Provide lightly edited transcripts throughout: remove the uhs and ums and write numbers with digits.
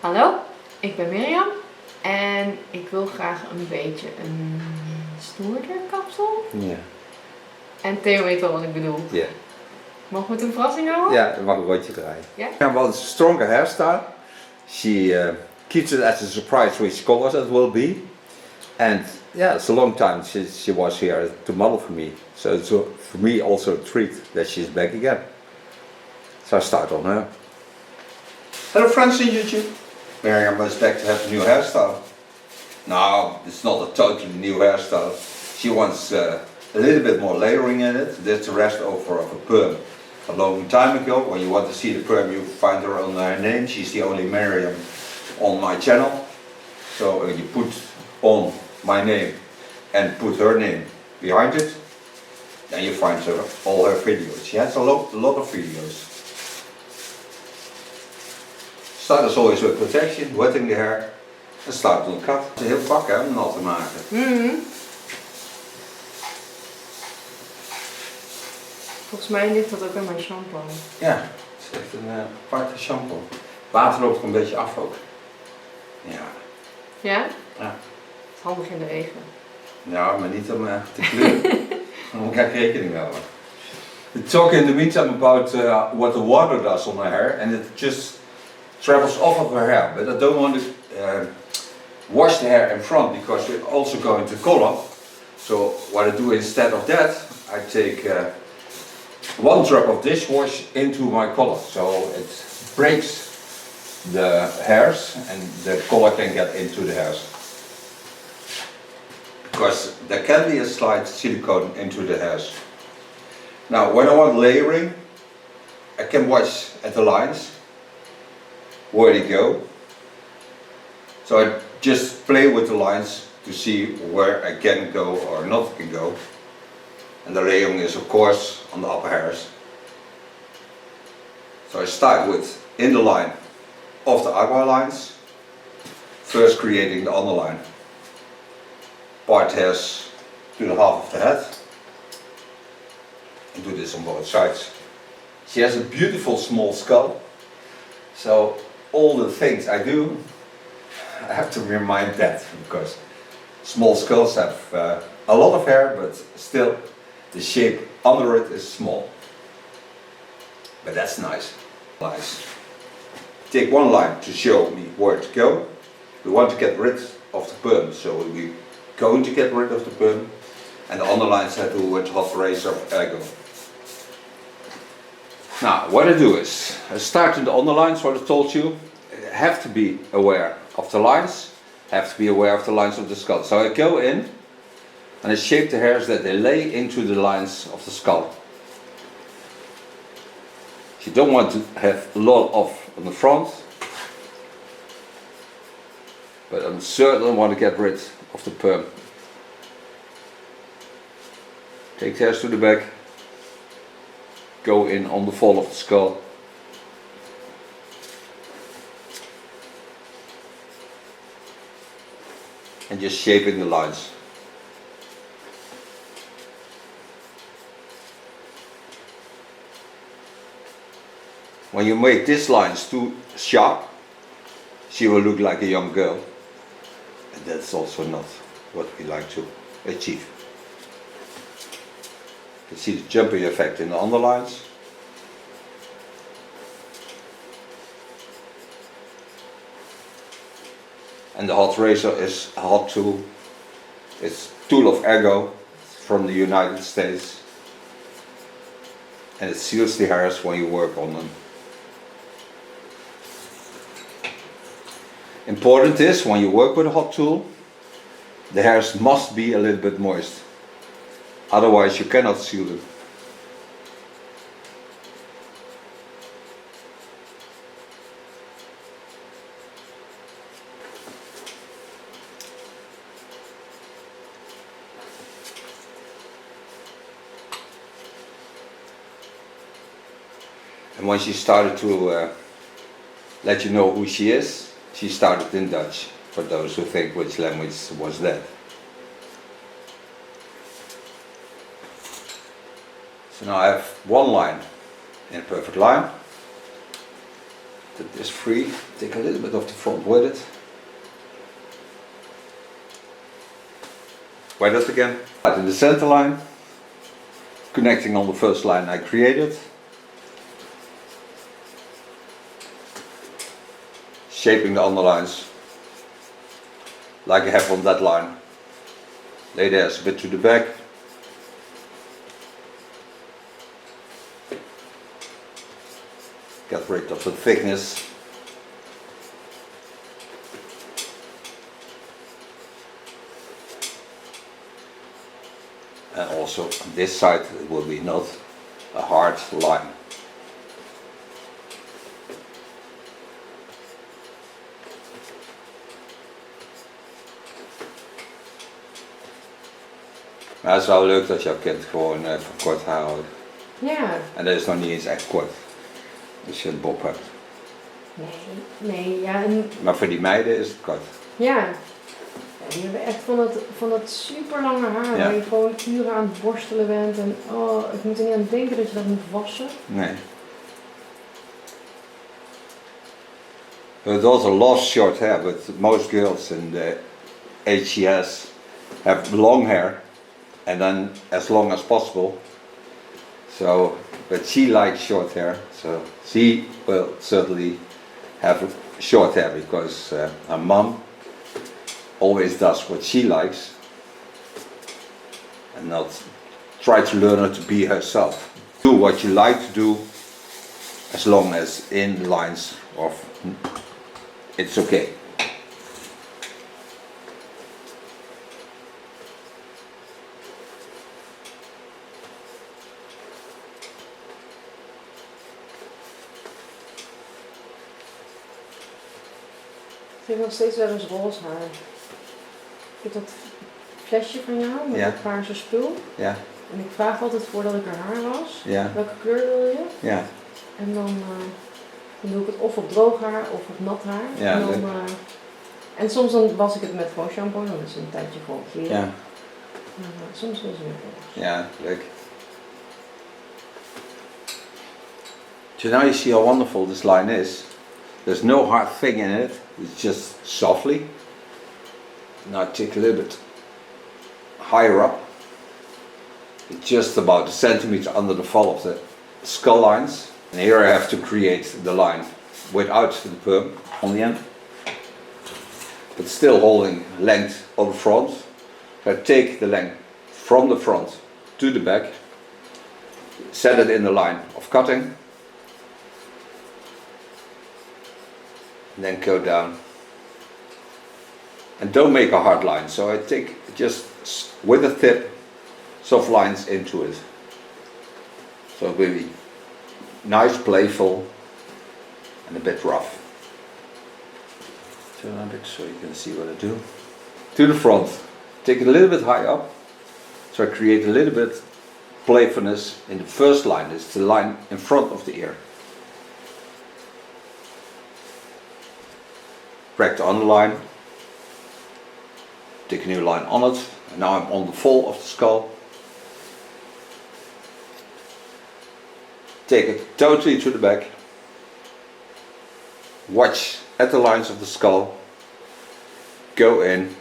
Hallo, ik ben Meriam en ik wil graag een beetje een stoerder kapsel. Ja. En Theo weet wel wat ik bedoel. Ja. Mogen we het een verrassing houden? Ja, dan mag een rondje draaien. Yeah? Yeah, well, it's a stronger hairstyle. She keeps it as a surprise which colors it will be. And yeah, it's a long time since she was here to model for me. So it's for me also a treat that she's back again. So I start on her. Hello friends on YouTube. Meriam is back to have a new hairstyle. No, it's not a totally new hairstyle. She wants a little bit more layering in it. That's the rest over of a perm. A long time ago, when you want to see the perm, you find her on her name. She's the only Meriam on my channel. So you put on my name and put her name behind it, then you find her, all her videos. She has a lot of videos. Start as always with protection, wetting the hair en start on cut. Het is een heel vak hè, om nat te maken. Volgens mij ligt dat ook in mijn shampoo. Ja, het is echt een aparte shampoo. Water loopt er een beetje af ook. Ja. Ja? Ja. Het is handig in de regen. Ja, maar niet om te kleuren. Daar moet ik echt rekening mee houden. We talk in the meantime about what the water does on her hair, and it just travels off of her hair. But I don't want to wash the hair in front because we're also going to color. So what I do instead of that, I take 1 drop of dishwash into my color, so it breaks the hairs and the color can get into the hairs. Because there can be a slight silicone into the hairs. Now when I want layering, I can watch at the lines where they go. So I just play with the lines to see where I can go or not can go. And the layering is of course on the upper hairs. So I start with in the line of the eyebrow lines, first creating the underline. Part hairs to the half of the head. And do this on both sides. She has a beautiful small skull. So all the things I do, I have to remind that because small skulls have a lot of hair, but still the shape under it is small. But that's nice. Nice. Take one line to show me where to go. We want to get rid of the perm, so we're going to get rid of the perm. And the underlines I do with hot razor ergo. Now what I do is, I start in the underlines, what I told you. I have to be aware of the lines, have to be aware of the lines of the skull. So I go in and I shape the hairs that they lay into the lines of the skull. You don't want to have a lot off on the front, but I certainly want to get rid of the perm. Take the hairs to the back, go in on the fall of the skull. And just shaping the lines. When you make these lines too sharp, she will look like a young girl. And that's also not what we like to achieve. You can see the jumping effect in the underlines. And the hot razor is a hot tool. It's a tool of ergo from the United States. And it seals the hairs when you work on them. Important is, when you work with a hot tool, the hairs must be a little bit moist. Otherwise you cannot seal them. And when she started to let you know who she is, she started in Dutch, for those who think which language was that. So now I have one line in a perfect line. That is free. Take a little bit of the front with it. Wet it again. In the center line, connecting on the first line I created. Shaping the underlines like I have on that line. Lay theirs a bit to the back. Get rid of the thickness. And also on this side it will be not a hard line. Maar het is wel leuk dat jouw kind gewoon van kort haar houdt. Ja. En dat is nog niet eens echt kort. Als je een bob hebt. Nee, ja. En, maar voor die meiden is het kort. Ja. Die hebben echt van dat super lange haar waar je gewoon uren aan het borstelen bent. En oh, ik moet er niet aan denken dat je dat moet wassen. Nee. It also loves short hair, but most girls in the age she has have long hair. And then as long as possible. So, but she likes short hair, so she will certainly have short hair because her mom always does what she likes and not try to learn her to be herself. Do what you like to do as long as in lines of it's okay. Ik heb nog steeds wel eens roze haar. Ik heb dat flesje van jou met dat paarse spul. Ja. En ik vraag altijd voordat ik haar haar was, welke kleur wil je? Ja. En dan doe ik het of op droog haar of op nat haar. Ja, en, dan, en soms dan was ik het met gewoon shampoo, dan is het een tijdje gewoon geel. Ja. Soms wil ze weer roze. Ja, leuk. So now you see how wonderful this line is. There's no hard thing in it, it's just softly. Now take a little bit higher up. It's just about a centimeter under the fall of the skull lines. And here I have to create the line without the perm on the end. But still holding length on the front. So I take the length from the front to the back. Set it in the line of cutting. And then go down. And don't make a hard line, so I take just with the tip soft lines into it. So it will be nice, playful and a bit rough. Turn a bit so you can see what I do. To the front, take it a little bit high up, so I create a little bit playfulness in the first line. It's the line in front of the ear. Break the underline, take a new line on it, and now I'm on the fall of the skull. Take it totally to the back, watch at the lines of the skull, go in,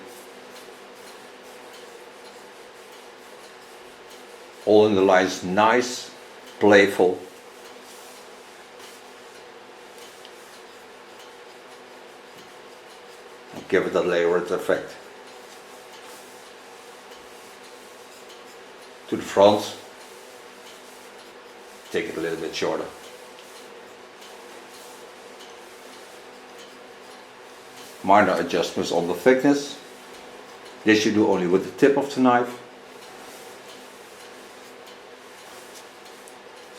all in the lines, nice, playful. Give it that layered effect. To the front, take it a little bit shorter. Minor adjustments on the thickness. This you do only with the tip of the knife.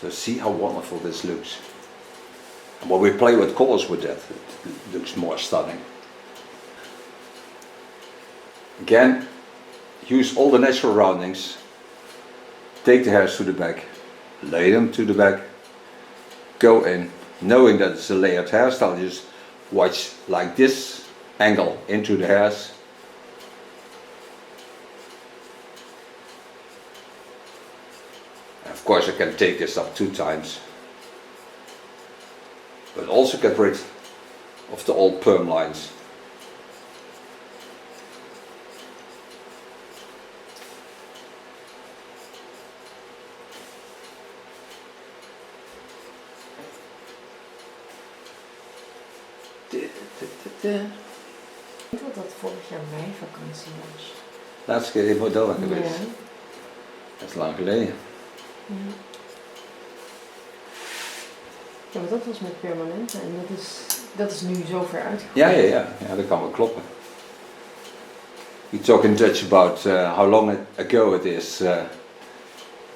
So see how wonderful this looks. And when we play with colors with that, it looks more stunning. Again, use all the natural roundings. Take the hairs to the back, lay them to the back, go in, knowing that it's a layered hairstyle. Just watch like this angle into the hairs. Of course I can take this up 2 times. but also get rid of the old perm lines. Ik denk dat dat vorig jaar meivakantie was. Laatste keer in Bordeaux geweest. Ja. Dat is lang geleden. Ja. Ja, maar dat was met permanente en dat is nu zo ver uitgegroeid. Ja, dat kan wel kloppen. We talk in Dutch about how long ago it is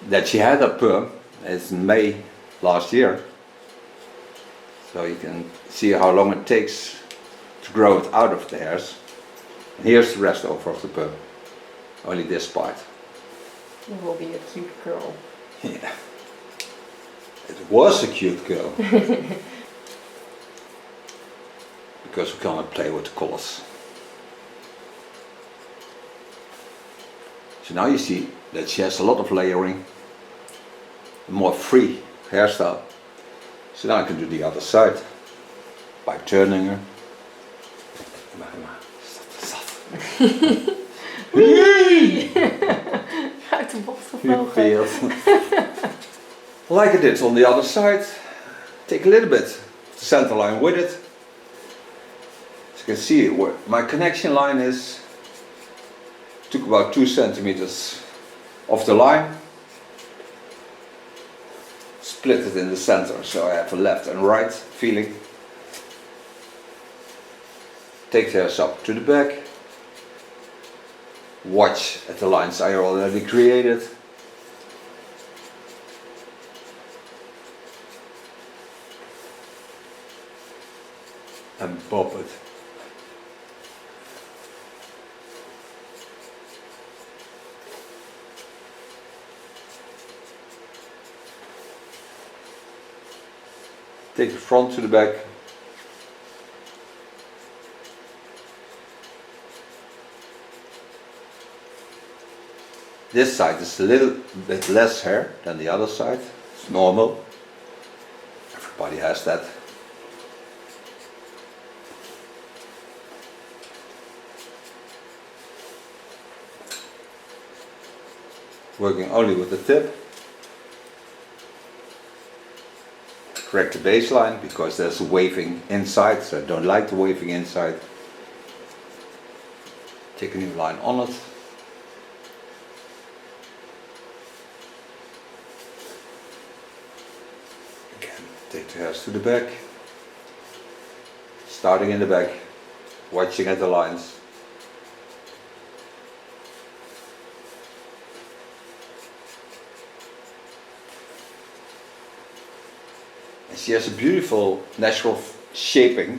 that she had a perm. It's in May last year. So you can see how long it takes to grow it out of the hairs. And here's the rest over of the perm. Only this part. It will be a cute girl. Yeah. It was a cute girl. Because we cannot play with the colors. So now you see that she has a lot of layering, a more free hairstyle. So now I can do the other side by turning her. Uit de bocht gevlogen. Like I did on the other side, take a little bit of the center line with it. As you can see where my connection line is, took about 2 centimeters off the line, split it in the center so I have a left and right feeling. Take the hairs up to the back, watch at the lines I already created. And bob it. Take the front to the back. This side is a little bit less hair than the other side. It's normal. Everybody has that. Working only with the tip. Correct the baseline because there's a waving inside, so I don't like the waving inside. Take a new line on it. Again, take the hairs to the back. Starting in the back, watching at the lines. She has a beautiful natural shaping,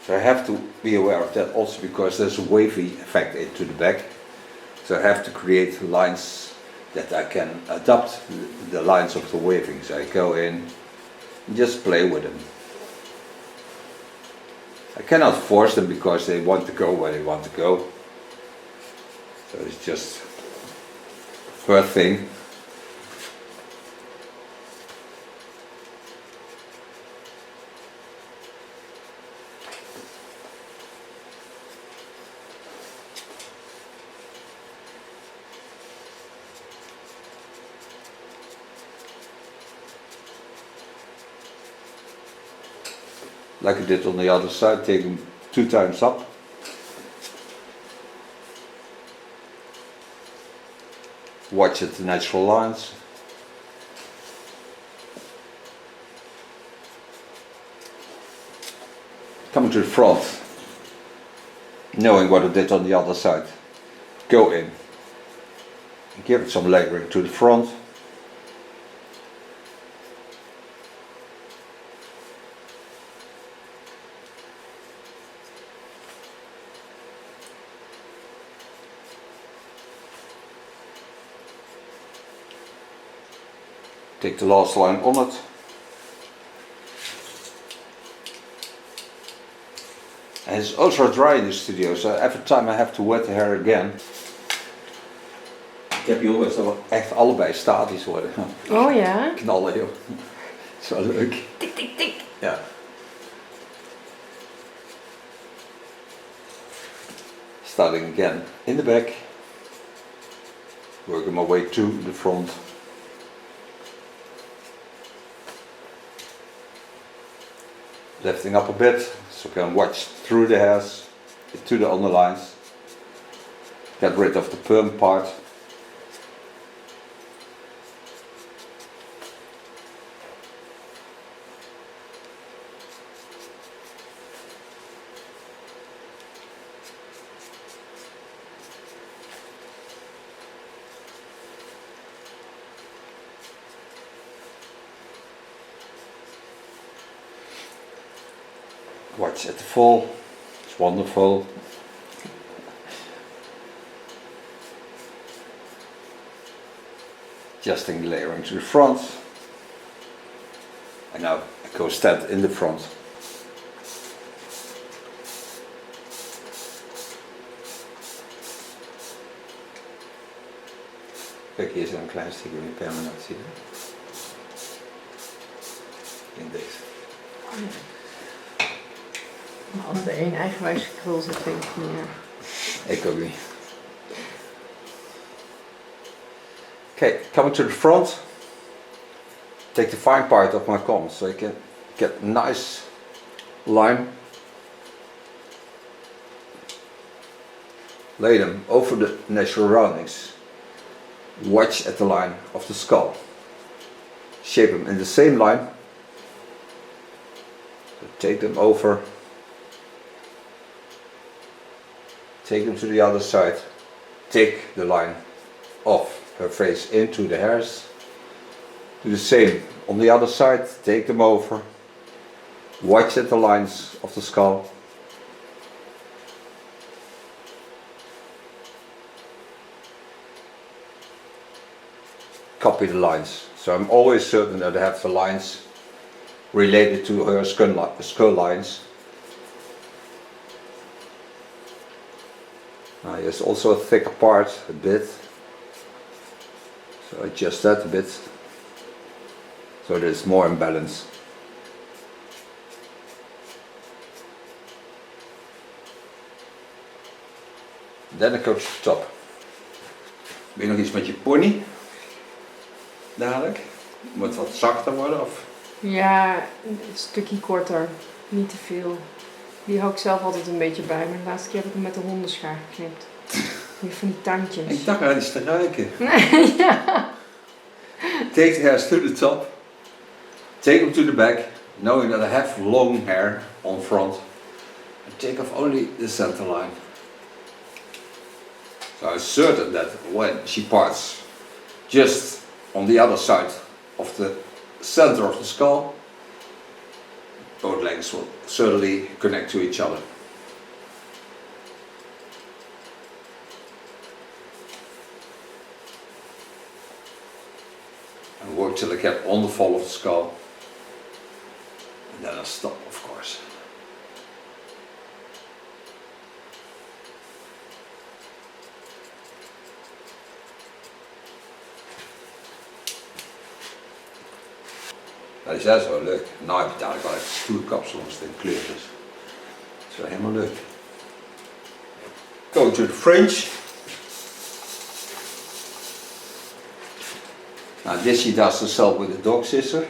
so I have to be aware of that also because there's a wavy effect into the back. So I have to create lines that I can adapt the lines of the waving. So I go in and just play with them. I cannot force them because they want to go where they want to go. So it's just her thing. Like I did on the other side, take them 2 times up. Watch at the natural lines. Coming to the front, knowing what I did on the other side. Go in, give it some layering to the front. Take the last line on it. And it's ultra dry in the studio, so every time I have to wet the hair again. Ik heb jongens dat we echt allebei statisch worden. Oh ja? Knallen joh. Zo leuk. Tik tik tik. Ja. Starting again in the back, working my way to the front. Lifting up a bit so I can watch through the hairs to the underlines. Get rid of the perm part. Watch at the fall, it's wonderful. Adjusting the layering to the front. And now I go stand in the front. Kijk, hier zit een klein stukje in permanent, zie je? In deze. Maar als er één eigenwijs gekrul zit, denk ik niet meer. Ik ook niet. Okay, coming to the front. Take the fine part of my comb so you can get a nice line. Lay them over the natural roundings. Watch at the line of the skull. Shape them in the same line. So take them over. Take them to the other side. Take the line of her face into the hairs. Do the same on the other side. Take them over. Watch at the lines of the skull. Copy the lines. So I'm always certain that I have the lines related to her skull lines. Now here's also a thicker part, a bit. So adjust that a bit, so that it's more in balance. Then I go to the top. Ben je nog iets met je pony? Dadelijk? Moet het wat zachter worden? Of? Ja, een stukje korter. Niet te veel. Die hou ik zelf altijd een beetje bij, maar de laatste keer heb ik hem met de hondenschaar geknipt. Die van die tandjes. Ik dacht aan iets te ruiken. Ja. Take the hairs to the top. Take them to the back, knowing that I have long hair on front. And take off only the center line. So I'm certain that when she parts just on the other side of the center of the skull, both legs will certainly connect to each other. And work till I get on the fall of the skull. And then I'll stop, of course. Dat is juist wel leuk. Nou heb je dadelijk wel echt een stoere kapsel als het in kleur is. Dat is wel helemaal leuk. Go to the fringe. Now this she does herself with a dog scissor.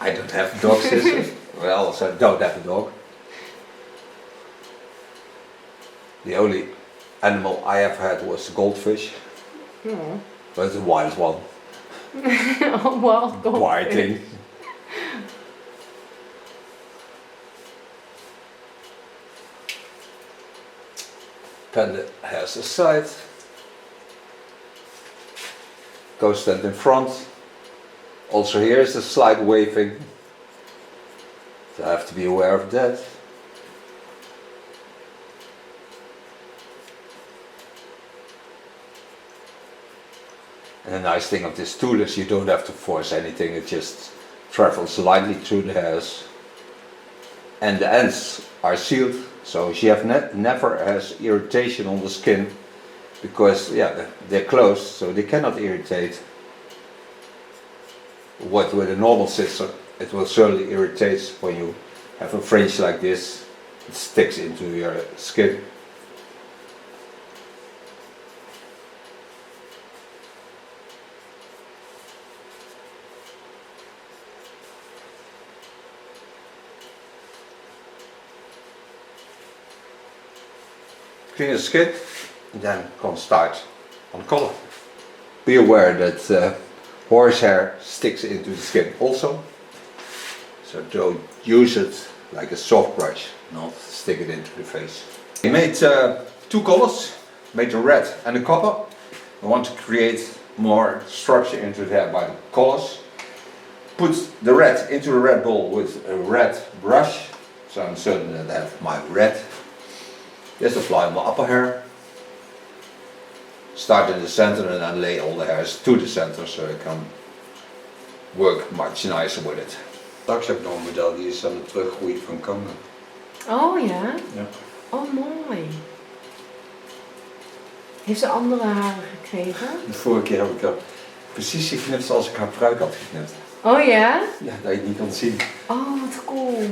I don't have dog scissors. Well, so I don't have a dog. The only animal I ever had was a goldfish. Oh. But it's a wild one. Wild goldfish. Whiting. Pen the hairs aside. Go stand in front. Also here is a slight waving. So I have to be aware of that. And the nice thing of this tool is you don't have to force anything, it just travels lightly through the hairs. And the ends are sealed, so she never has irritation on the skin, because they're closed, so they cannot irritate. What with a normal scissor, it will certainly irritate when you have a fringe like this. it sticks into your skin. Clean your skin, and then can start on color. Be aware that horsehair sticks into the skin also, so don't use it like a soft brush, not stick it into the face. I made two colors, made a red and a copper. I want to create more structure into the hair by the colors. Put the red into the red bowl with a red brush, so I'm certain that I have my red. Just apply my upper hair. Start in the center and then lay all the hairs to the center, so I can work much nicer with it. Straks heb ik nog een model die is aan het teruggroeien van kanker. Oh ja? Ja. Oh mooi. Heeft ze andere haren gekregen? De vorige keer heb ik haar precies geknipt zoals ik haar pruik had geknipt. Oh ja? Ja, dat je het niet kan zien. Oh, wat cool.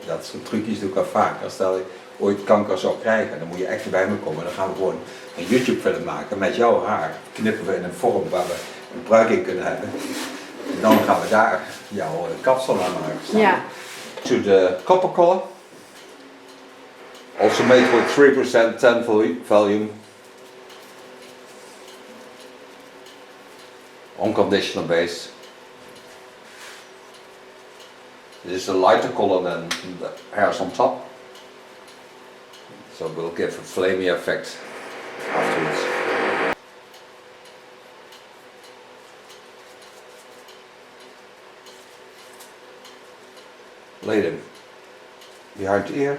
Dat soort trucjes doe ik al vaak. Stel je ooit kanker zou krijgen, dan moet je echt bij me komen. Dan gaan we gewoon een YouTube film maken met jouw haar. Knippen we in een vorm waar we een pruik in kunnen hebben. En dan gaan we daar jouw kapsel aan maken. Ja. To the copper color. Also made with 3% 10 volume. Unconditional base. This is a lighter color than the hairs on top, so it will give a flamey effect afterwards. Lay them behind the ear.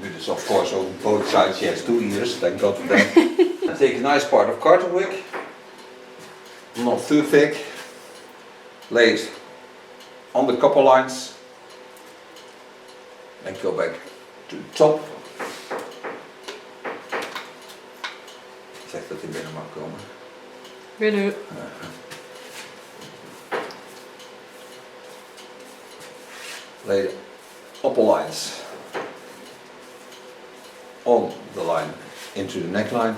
Do this of course on both sides. She has 2 ears, thank God for that. And take a nice part of cotton wick. Not too thick, lay it on the copper lines, and go back to the top. Zeg dat hij binnen mag komen. Binnen. Lay the upper lines on the line into the neckline.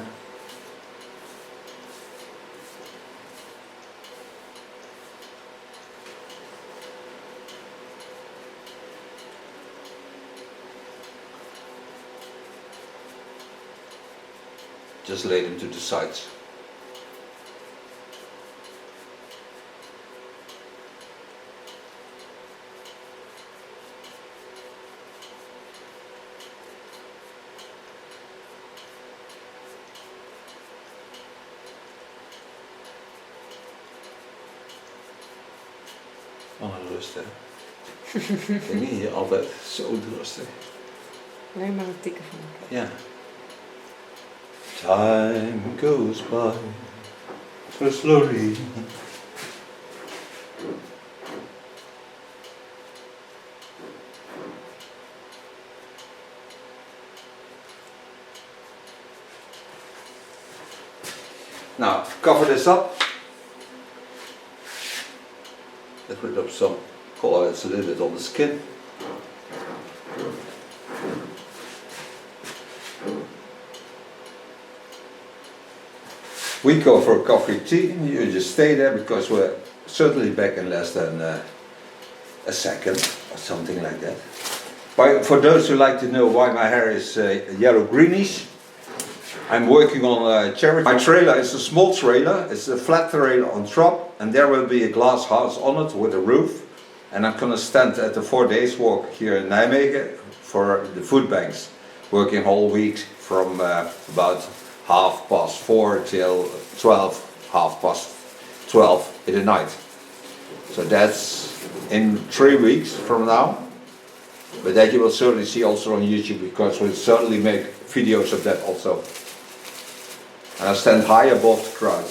Just lay them to the sides. Rustig. Ik ben hier altijd zo rustig. Alleen maar een tikken van elkaar. Ja. Time goes by so slowly. Now, cover this up. Get rid of some color that's a little bit on the skin. We go for a coffee tea. You just stay there because we're certainly back in less than a second or something like that. For those who like to know why my hair is yellow greenish, I'm working on a cherry. My trailer is a small trailer. It's a flat trailer on top, and there will be a glass house on it with a roof. And I'm gonna stand at the 4 days walk here in Nijmegen for the food banks, working whole week from about 4:30 till 12, 12:30 in the night. So that's in 3 weeks from now. But that you will certainly see also on YouTube, because we'll certainly make videos of that also. And I stand high above the crowd.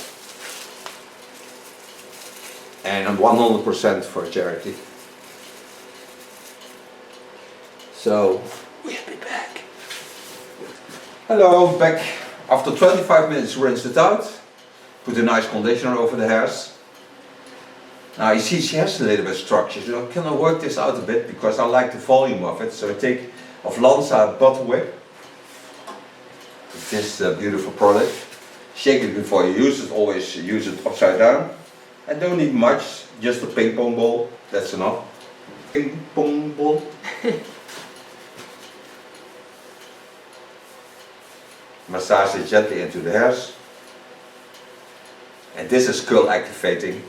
And I'm 100% for charity. So, we'll be back. Hello, back. After 25 minutes, rinse it out. Put a nice conditioner over the hairs. Now you see she has a little bit of structure, so can I work this out a bit because I like the volume of it. So I take of Lanza butter whip, this beautiful product. Shake it before you use it, always use it upside down. And don't need much, just a ping pong ball, that's enough. Ping pong ball. Massage it gently into the hairs. And this is curl activating.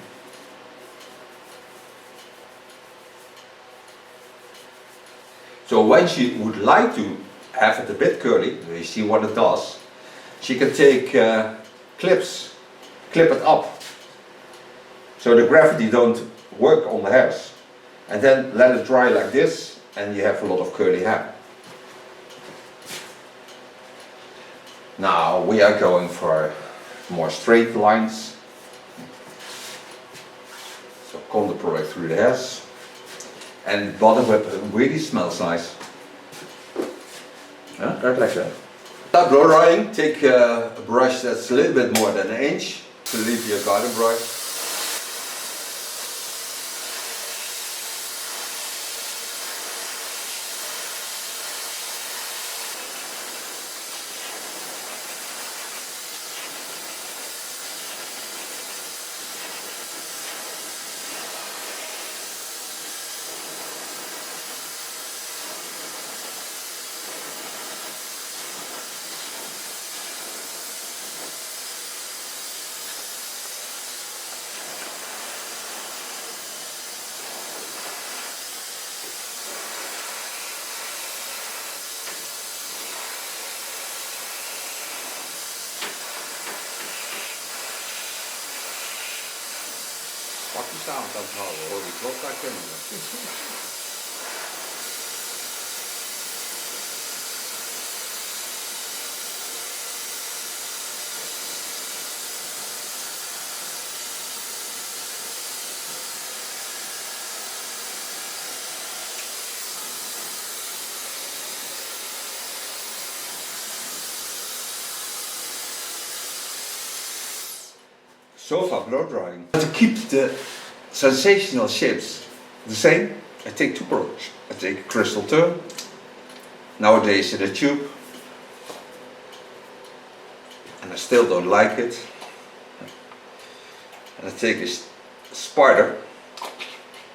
So when she would like to have it a bit curly, you see what it does, she can take clips, clip it up, so the gravity don't work on the hairs, and then let it dry like this, and you have a lot of curly hair. Now we are going for more straight lines. So comb the product through the hairs, and bottom whip really smells nice. Yeah, right like that. Start blow drying. Take a brush that's a little bit more than an inch to leave your garden brush. Pak je samen kan houden hoor, die klopt daar kunnen we. Sofa blow drying. To keep the sensational shapes the same, I take two products. I take a crystal turn, nowadays in a tube, and I still don't like it. And I take this spider,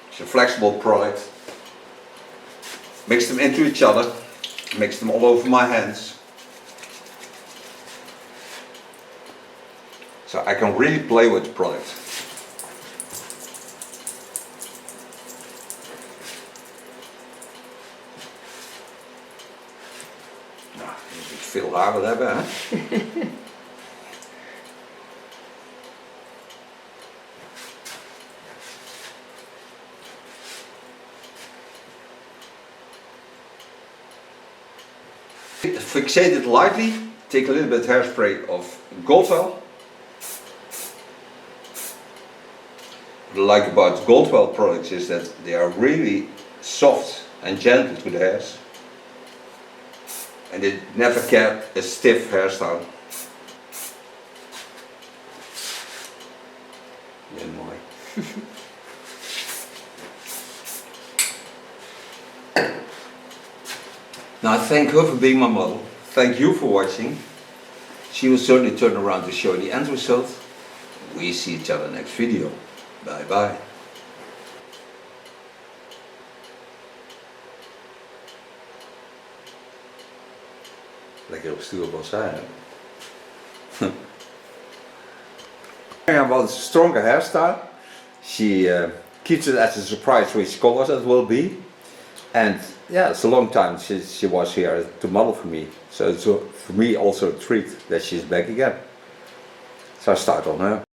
it's a flexible product, mix them into each other, mix them all over my hands. So I can really play with the product. Nou, je moet veel haar willen hebben, hè? Fixate it lightly, take a little bit hairspray of Goldwell. What I like about Goldwell products is that they are really soft and gentle to the hairs, and they never get a stiff hairstyle. Yeah, mooi. Now I thank her for being my model. Thank you for watching. She will certainly turn around to show the end result. We see each other next video. Bye bye. Lekker op stoel was hij. Meriam wants a stronger hairstyle. She keeps it as a surprise which colors it will be. And yeah, it's a long time since she was here to model for me. So it's for me also a treat that she's back again. So I start on her.